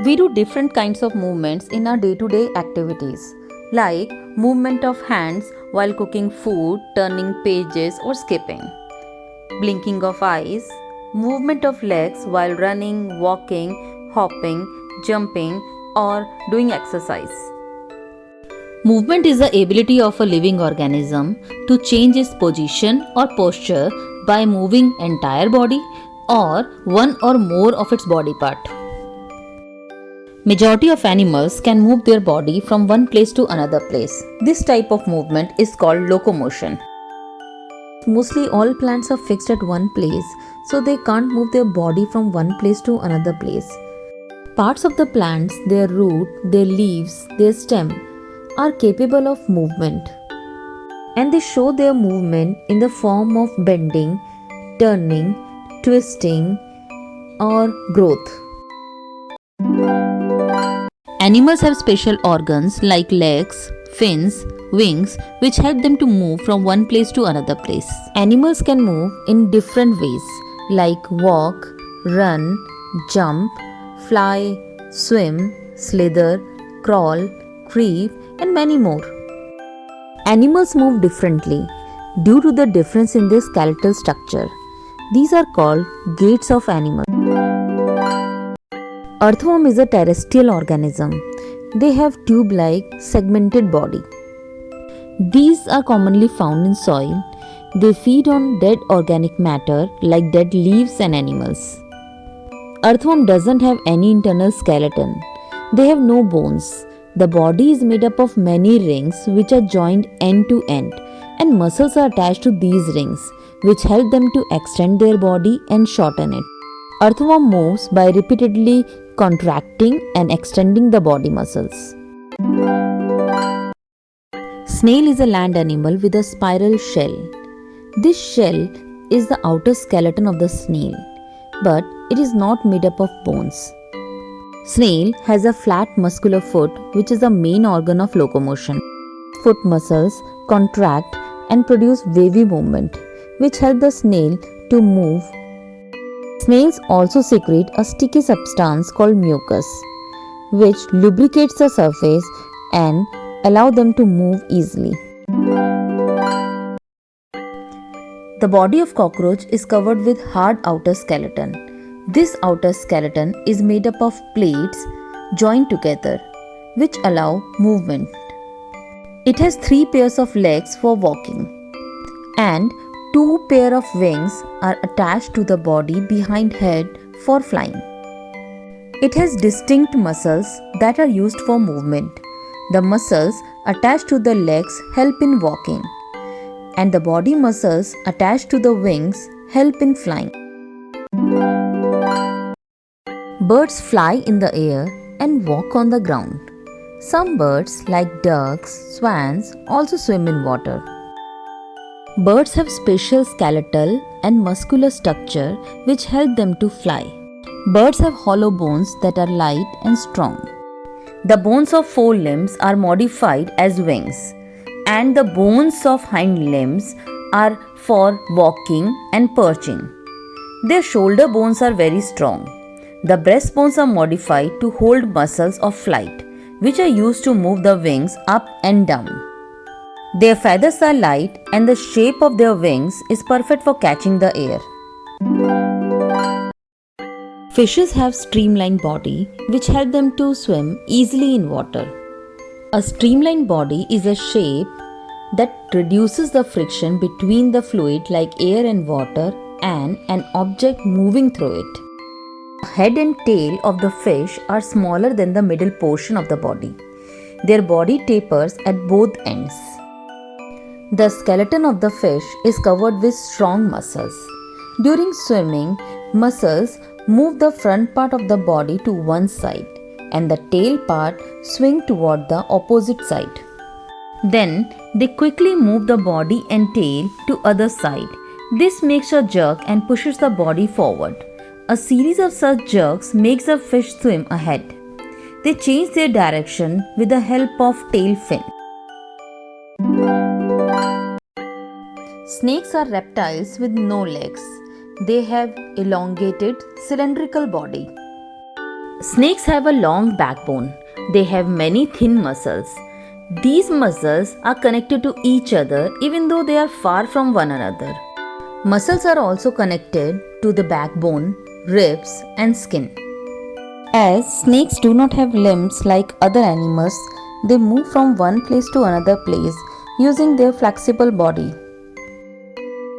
We do different kinds of movements in our day-to-day activities, like movement of hands while cooking food, turning pages or skipping, blinking of eyes, movement of legs while running, walking, hopping, jumping or doing exercise. Movement is the ability of a living organism to change its position or posture by moving entire body or one or more of its body part. Majority of animals can move their body from one place to another place. This type of movement is called locomotion. Mostly all plants are fixed at one place, so they can't move their body from one place to another place. Parts of the plants, their root, their leaves, their stem, are capable of movement. And they show their movement in the form of bending, turning, twisting, or growth. Animals have special organs like legs, fins, wings, which help them to move from one place to another place. Animals can move in different ways like walk, run, jump, fly, swim, slither, crawl, creep, and many more. Animals move differently due to the difference in their skeletal structure. These are called gaits of animals. Earthworm is a terrestrial organism. They have tube-like segmented body. These are commonly found in soil. They feed on dead organic matter like dead leaves and animals. Earthworm doesn't have any internal skeleton. They have no bones. The body is made up of many rings which are joined end to end, and muscles are attached to these rings which help them to extend their body and shorten it. Earthworm moves by repeatedly contracting and extending the body muscles. Snail is a land animal with a spiral shell. This shell is the outer skeleton of the snail, but it is not made up of bones. Snail has a flat muscular foot which is the main organ of locomotion. Foot muscles contract and produce wavy movement which help the snail to move. Snails also secrete a sticky substance called mucus which lubricates the surface and allow them to move easily. The body of cockroach is covered with hard outer skeleton. This outer skeleton is made up of plates joined together, which allow movement. It has 3 pairs of legs for walking, and 2 pairs of wings are attached to the body behind head for flying. It has distinct muscles that are used for movement. The muscles attached to the legs help in walking, and the body muscles attached to the wings help in flying. Birds fly in the air and walk on the ground. Some birds, like ducks, swans, also swim in water. Birds have special skeletal and muscular structure which help them to fly. Birds have hollow bones that are light and strong. The bones of forelimbs are modified as wings, and the bones of hind limbs are for walking and perching. Their shoulder bones are very strong. The breastbones are modified to hold muscles of flight, which are used to move the wings up and down. Their feathers are light and the shape of their wings is perfect for catching the air. Fishes have streamlined body, which help them to swim easily in water. A streamlined body is a shape that reduces the friction between the fluid like air and water and an object moving through it. The head and tail of the fish are smaller than the middle portion of the body. Their body tapers at both ends. The skeleton of the fish is covered with strong muscles. During swimming, muscles move the front part of the body to one side and the tail part swing toward the opposite side. Then they quickly move the body and tail to other side. This makes a jerk and pushes the body forward. A series of such jerks makes the fish swim ahead. They change their direction with the help of tail fin. Snakes are reptiles with no legs. They have elongated cylindrical body. Snakes have a long backbone. They have many thin muscles. These muscles are connected to each other even though they are far from one another. Muscles are also connected to the backbone, ribs, and skin. As snakes do not have limbs like other animals, they move from one place to another place using their flexible body.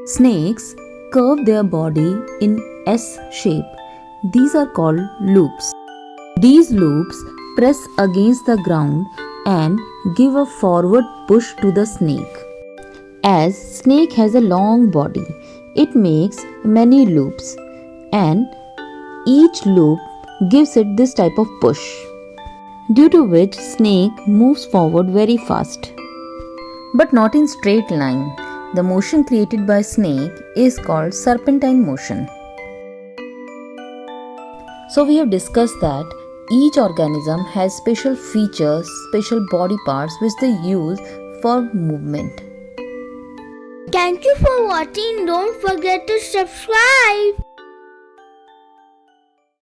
Snakes curve their body in S shape. These are called loops. These loops press against the ground and give a forward push to the snake. As snake has a long body, it makes many loops and each loop gives it this type of push, due to which snake moves forward very fast. But not in straight line. The motion created by snake is called serpentine motion. So we have discussed that each organism has special features, special body parts which they use for movement. Thank you for watching. Don't forget to subscribe.